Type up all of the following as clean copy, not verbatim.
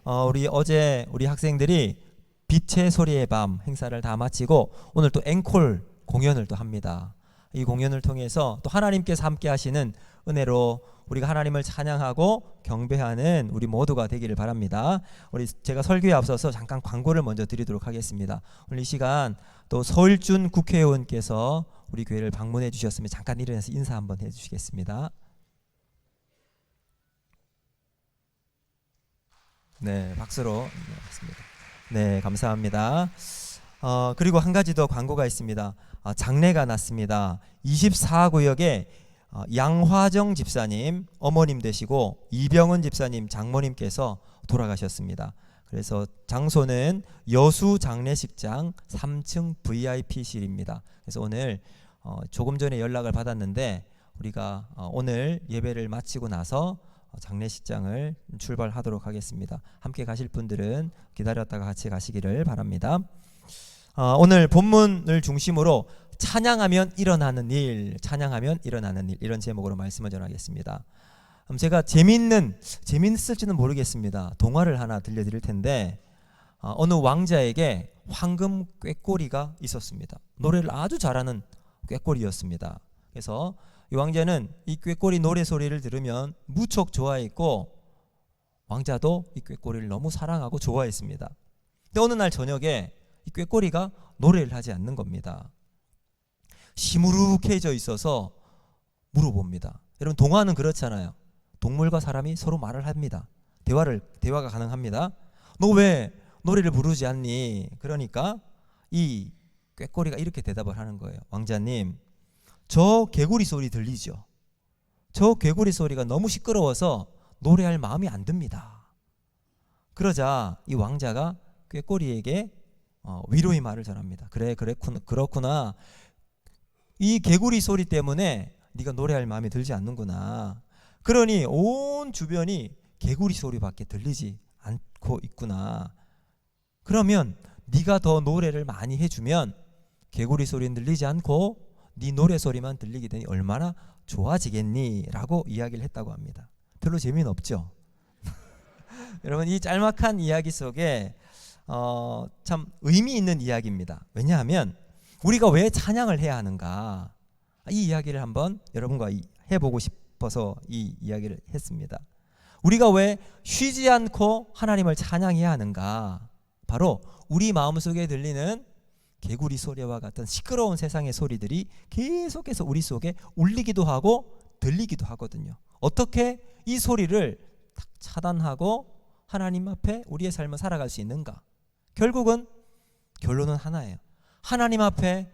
우리 어제 우리 학생들이 빛의 소리의 밤 행사를 다 마치고 오늘 또 앵콜 공연을 또 합니다. 이 공연을 통해서 또 하나님께서 함께 하시는 은혜로 우리가 하나님을 찬양하고 경배하는 우리 모두가 되기를 바랍니다. 제가 설교에 앞서서 잠깐 광고를 먼저 드리도록 하겠습니다. 오늘 이 시간 또 서일준 국회의원께서 우리 교회를 방문해 주셨으면 잠깐 일어나서 인사 한번 해 주시겠습니다. 네, 박수로 맞습니다. 네, 감사합니다. 그리고 한 가지 더 광고가 있습니다. 장례가 났습니다. 24구역에 양화정 집사님 어머님 되시고 이병은 집사님 장모님께서 돌아가셨습니다. 그래서 장소는 여수 장례식장 3층 VIP실입니다. 그래서 오늘 조금 전에 연락을 받았는데 우리가 오늘 예배를 마치고 나서 장례식장을 출발하도록 하겠습니다. 함께 가실 분들은 기다렸다가 같이 가시기를 바랍니다. 오늘 본문을 중심으로 찬양하면 일어나는 일, 찬양하면 일어나는 일, 이런 제목으로 말씀을 전하겠습니다. 제가 재밌을지는 모르겠습니다. 동화를 하나 들려드릴 텐데 어느 왕자에게 황금 꾀꼬리가 있었습니다. 노래를 아주 잘하는 꾀꼬리였습니다. 그래서 이 왕자는 이 꾀꼬리 노래 소리를 들으면 무척 좋아했고 왕자도 이 꾀꼬리를 너무 사랑하고 좋아했습니다. 근데 어느 날 저녁에 이 꾀꼬리가 노래를 하지 않는 겁니다. 시무룩해져 있어서 물어봅니다. 여러분, 동화는 그렇잖아요. 동물과 사람이 서로 말을 합니다. 대화가 가능합니다. 너 왜 노래를 부르지 않니? 그러니까 이 꾀꼬리가 이렇게 대답을 하는 거예요. 왕자님, 저 개구리 소리 들리죠? 저 개구리 소리가 너무 시끄러워서 노래할 마음이 안 듭니다. 그러자 이 왕자가 꾀꼬리에게 위로의 말을 전합니다. 그렇구나. 이 개구리 소리 때문에 네가 노래할 마음이 들지 않는구나. 그러니 온 주변이 개구리 소리밖에 들리지 않고 있구나. 그러면 네가 더 노래를 많이 해주면 개구리 소리는 들리지 않고 네 노래 소리만 들리게 되니 얼마나 좋아지겠니? 라고 이야기를 했다고 합니다. 별로 재미는 없죠? 여러분, 이 짤막한 이야기 속에 참 의미 있는 이야기입니다. 왜냐하면 우리가 왜 찬양을 해야 하는가, 이 이야기를 한번 여러분과 해보고 싶어서 이 이야기를 했습니다. 우리가 왜 쉬지 않고 하나님을 찬양해야 하는가, 바로 우리 마음속에 들리는 개구리 소리와 같은 시끄러운 세상의 소리들이 계속해서 우리 속에 울리기도 하고 들리기도 하거든요. 어떻게 이 소리를 딱 차단하고 하나님 앞에 우리의 삶을 살아갈 수 있는가? 결론은 하나예요. 하나님 앞에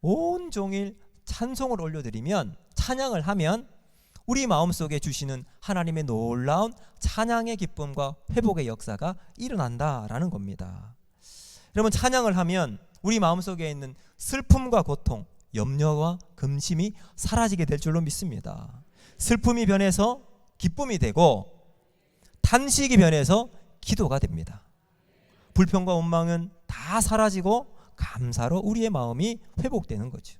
온종일 찬송을 올려드리면, 찬양을 하면 우리 마음속에 주시는 하나님의 놀라운 찬양의 기쁨과 회복의 역사가 일어난다라는 겁니다. 여러분, 찬양을 하면 우리 마음속에 있는 슬픔과 고통, 염려와 근심이 사라지게 될 줄로 믿습니다. 슬픔이 변해서 기쁨이 되고 탄식이 변해서 기도가 됩니다. 불평과 원망은 다 사라지고 감사로 우리의 마음이 회복되는 거죠.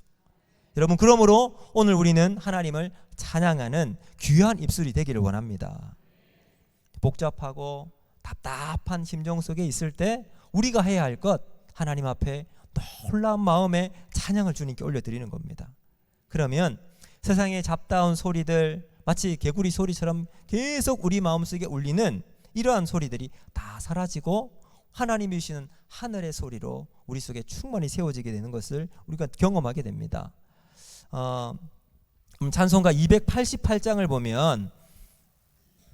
여러분, 그러므로 오늘 우리는 하나님을 찬양하는 귀한 입술이 되기를 원합니다. 복잡하고 답답한 심정 속에 있을 때 우리가 해야 할 것, 하나님 앞에 놀라운 마음에 찬양을 주님께 올려드리는 겁니다. 그러면 세상의 잡다운 소리들, 마치 개구리 소리처럼 계속 우리 마음속에 울리는 이러한 소리들이 다 사라지고 하나님이 주시는 하늘의 소리로 우리 속에 충만히 세워지게 되는 것을 우리가 경험하게 됩니다. 찬송가 288장을 보면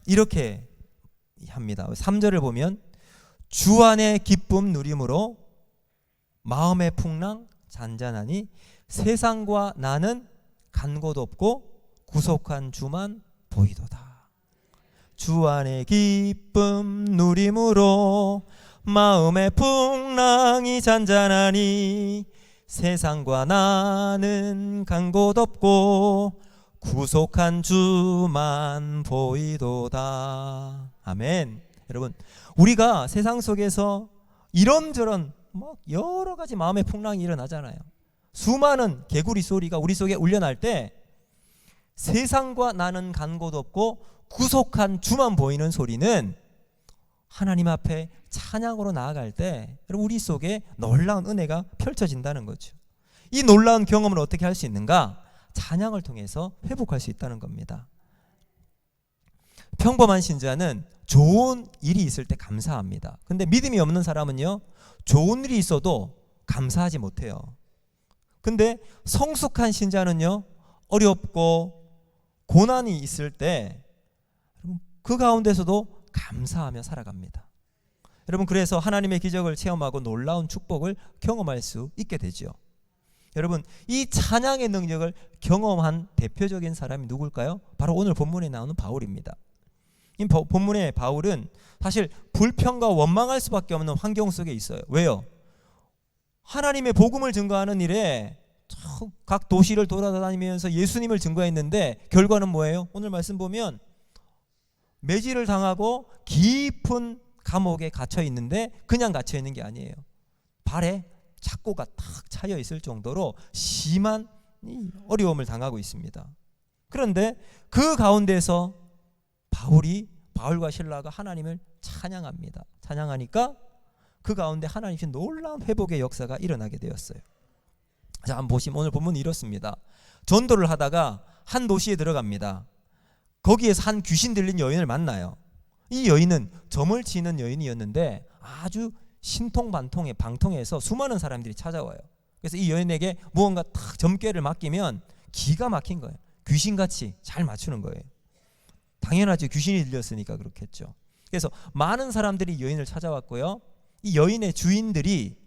이렇게 합니다. 3절을 보면 주 안에 기쁨 누림으로 마음의 풍랑 잔잔하니 세상과 나는 간 곳 없고 구속한 주만 보이도다. 주 안에 기쁨 누림으로 마음의 풍랑이 잔잔하니 세상과 나는 간 곳 없고 구속한 주만 보이도다. 아멘. 여러분, 우리가 세상 속에서 이런저런 여러 가지 마음의 풍랑이 일어나잖아요. 수많은 개구리 소리가 우리 속에 울려날 때 세상과 나는 간 곳 없고 구속한 주만 보이는 소리는 하나님 앞에 찬양으로 나아갈 때 여러분 우리 속에 놀라운 은혜가 펼쳐진다는 거죠. 이 놀라운 경험을 어떻게 할 수 있는가? 찬양을 통해서 회복할 수 있다는 겁니다. 평범한 신자는 좋은 일이 있을 때 감사합니다. 근데 믿음이 없는 사람은요, 좋은 일이 있어도 감사하지 못해요. 근데 성숙한 신자는요, 어렵고 고난이 있을 때 그 가운데서도 감사하며 살아갑니다. 여러분, 그래서 하나님의 기적을 체험하고 놀라운 축복을 경험할 수 있게 되죠. 여러분, 이 찬양의 능력을 경험한 대표적인 사람이 누굴까요? 바로 오늘 본문에 나오는 바울입니다. 이 본문의 바울은 사실 불평과 원망할 수밖에 없는 환경 속에 있어요. 왜요? 하나님의 복음을 증거하는 일에 각 도시를 돌아다니면서 예수님을 증거했는데 결과는 뭐예요? 오늘 말씀 보면 매질을 당하고 깊은 감옥에 갇혀 있는데 그냥 갇혀 있는 게 아니에요. 발에 착고가 탁 차여 있을 정도로 심한 어려움을 당하고 있습니다. 그런데 그 가운데서 바울과 실라가 하나님을 찬양합니다. 찬양하니까 그 가운데 하나님의 놀라운 회복의 역사가 일어나게 되었어요. 자, 한번 보시면 오늘 본문이 이렇습니다. 전도를 하다가 한 도시에 들어갑니다. 거기에서 한 귀신 들린 여인을 만나요. 이 여인은 점을 치는 여인이었는데 아주 방통해서 수많은 사람들이 찾아와요. 그래서 이 여인에게 무언가 탁 점괘를 맡기면 기가 막힌 거예요. 귀신같이 잘 맞추는 거예요. 당연하죠. 귀신이 들렸으니까 그렇겠죠. 그래서 많은 사람들이 여인을 찾아왔고요. 이 여인의 주인들이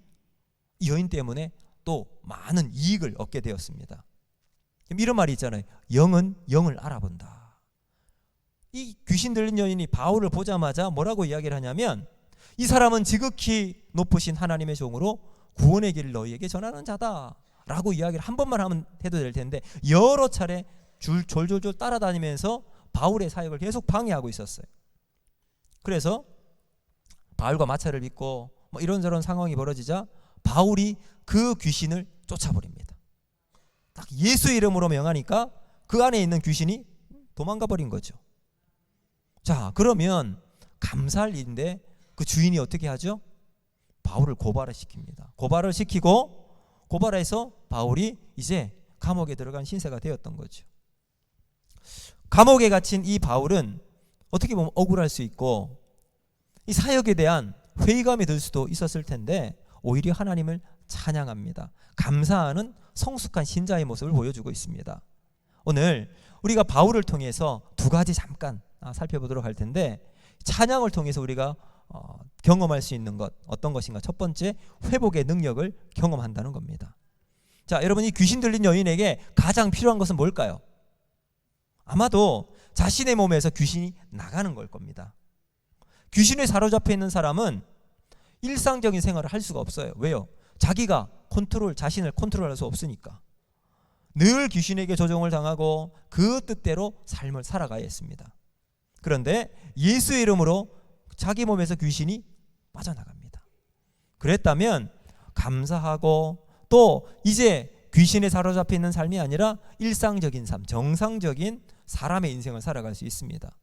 이 여인 때문에 또 많은 이익을 얻게 되었습니다. 이런 말이 있잖아요. 영은 영을 알아본다. 이 귀신 들린 여인이 바울을 보자마자 뭐라고 이야기를 하냐면, 이 사람은 지극히 높으신 하나님의 종으로 구원의 길을 너희에게 전하는 자다 라고 이야기를 한 번만 해도 될 텐데 여러 차례 졸졸졸 따라다니면서 바울의 사역을 계속 방해하고 있었어요. 그래서 바울과 마찰을 빚고 이런저런 상황이 벌어지자 바울이 그 귀신을 쫓아버립니다. 딱 예수 이름으로 명하니까 그 안에 있는 귀신이 도망가 버린 거죠. 자, 그러면 감사할 일인데 그 주인이 어떻게 하죠? 바울을 고발을 시킵니다. 고발을 시키고 고발해서 바울이 이제 감옥에 들어간 신세가 되었던 거죠. 감옥에 갇힌 이 바울은 어떻게 보면 억울할 수 있고 이 사역에 대한 회의감이 들 수도 있었을 텐데 오히려 하나님을 찬양합니다. 감사하는 성숙한 신자의 모습을 보여주고 있습니다. 오늘 우리가 바울을 통해서 두 가지 잠깐 살펴보도록 할 텐데, 찬양을 통해서 우리가 경험할 수 있는 것 어떤 것인가? 첫 번째, 회복의 능력을 경험한다는 겁니다. 자, 여러분, 이 귀신 들린 여인에게 가장 필요한 것은 뭘까요? 아마도 자신의 몸에서 귀신이 나가는 걸 겁니다. 귀신에 사로잡혀 있는 사람은 일상적인 생활을 할 수가 없어요. 왜요? 자기가 자신을 컨트롤할 수 없으니까. 늘 귀신에게 조종을 당하고 그 뜻대로 삶을 살아가야 했습니다. 그런데 예수의 이름으로 자기 몸에서 귀신이 빠져나갑니다. 그랬다면 감사하고 또 이제 귀신에 사로잡혀 있는 삶이 아니라 일상적인 삶, 정상적인 사람의 인생을 살아갈 수 있습니다.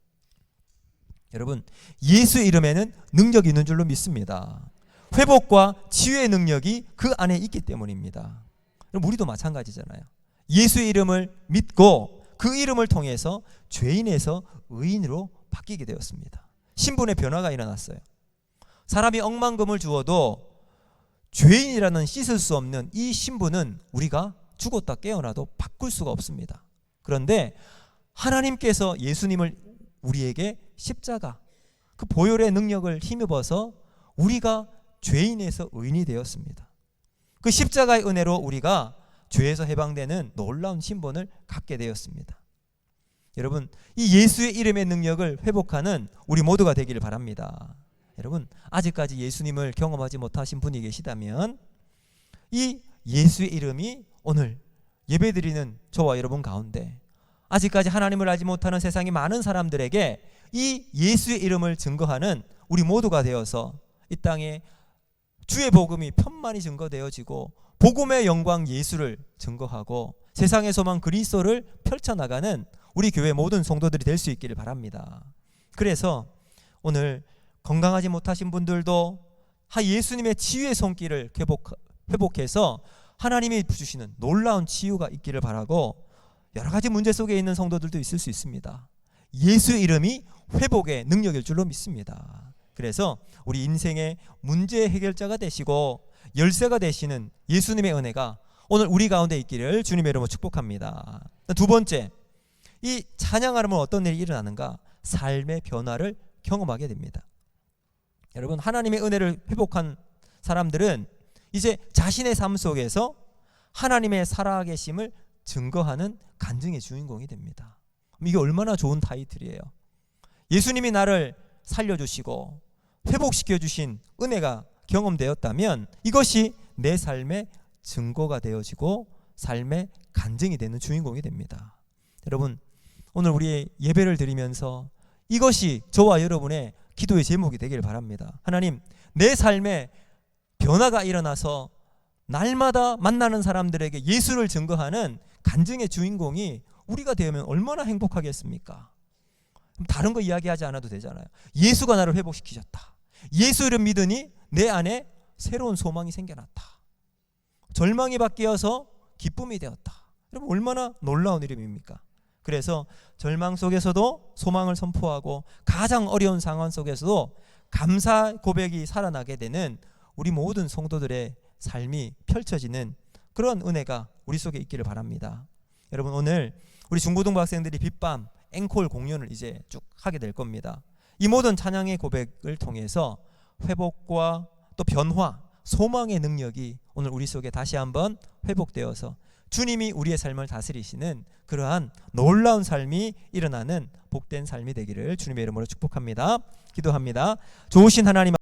여러분, 예수의 이름에는 능력이 있는 줄로 믿습니다. 회복과 치유의 능력이 그 안에 있기 때문입니다. 우리도 마찬가지잖아요. 예수의 이름을 믿고 그 이름을 통해서 죄인에서 의인으로 바뀌게 되었습니다. 신분의 변화가 일어났어요. 사람이 억만금을 주어도 죄인이라는 씻을 수 없는 이 신분은 우리가 죽었다 깨어나도 바꿀 수가 없습니다. 그런데 하나님께서 예수님을 우리에게 십자가, 그 보혈의 능력을 힘입어서 우리가 죄인에서 의인이 되었습니다. 그 십자가의 은혜로 우리가 죄에서 해방되는 놀라운 신분을 갖게 되었습니다. 여러분, 이 예수의 이름의 능력을 회복하는 우리 모두가 되기를 바랍니다. 여러분, 아직까지 예수님을 경험하지 못하신 분이 계시다면 이 예수의 이름이 오늘 예배드리는 저와 여러분 가운데 아직까지 하나님을 알지 못하는 세상의 많은 사람들에게 이 예수의 이름을 증거하는 우리 모두가 되어서 이 땅에 주의 복음이 편만히 증거되어지고 복음의 영광 예수를 증거하고 세상의 소망 그리스도를 펼쳐나가는 우리 교회 모든 성도들이 될 수 있기를 바랍니다. 그래서 오늘 건강하지 못하신 분들도 예수님의 치유의 손길을 회복해서 하나님이 주시는 놀라운 치유가 있기를 바라고, 여러 가지 문제 속에 있는 성도들도 있을 수 있습니다. 예수의 이름이 회복의 능력일 줄로 믿습니다. 그래서 우리 인생의 문제 해결자가 되시고 열쇠가 되시는 예수님의 은혜가 오늘 우리 가운데 있기를 주님의 이름으로 축복합니다. 두 번째, 이 찬양하면 어떤 일이 일어나는가? 삶의 변화를 경험하게 됩니다. 여러분, 하나님의 은혜를 회복한 사람들은 이제 자신의 삶 속에서 하나님의 살아계심을 증거하는 간증의 주인공이 됩니다. 이게 얼마나 좋은 타이틀이에요. 예수님이 나를 살려주시고 회복시켜주신 은혜가 경험되었다면 이것이 내 삶의 증거가 되어지고 삶의 간증이 되는 주인공이 됩니다. 여러분, 오늘 우리 예배를 드리면서 이것이 저와 여러분의 기도의 제목이 되길 바랍니다. 하나님, 내 삶에 변화가 일어나서 날마다 만나는 사람들에게 예수를 증거하는 간증의 주인공이 우리가 되면 얼마나 행복하겠습니까? 다른 거 이야기하지 않아도 되잖아요. 예수가 나를 회복시키셨다. 예수를 믿으니 내 안에 새로운 소망이 생겨났다. 절망이 바뀌어서 기쁨이 되었다. 여러분, 얼마나 놀라운 이름입니까? 그래서 절망 속에서도 소망을 선포하고 가장 어려운 상황 속에서도 감사 고백이 살아나게 되는 우리 모든 성도들의 삶이 펼쳐지는 그런 은혜가 우리 속에 있기를 바랍니다. 여러분, 오늘 우리 중고등부 학생들이 빛밤 앵콜 공연을 이제 쭉 하게 될 겁니다. 이 모든 찬양의 고백을 통해서 회복과 또 변화, 소망의 능력이 오늘 우리 속에 다시 한번 회복되어서 주님이 우리의 삶을 다스리시는 그러한 놀라운 삶이 일어나는 복된 삶이 되기를 주님의 이름으로 축복합니다. 기도합니다. 좋으신 하나님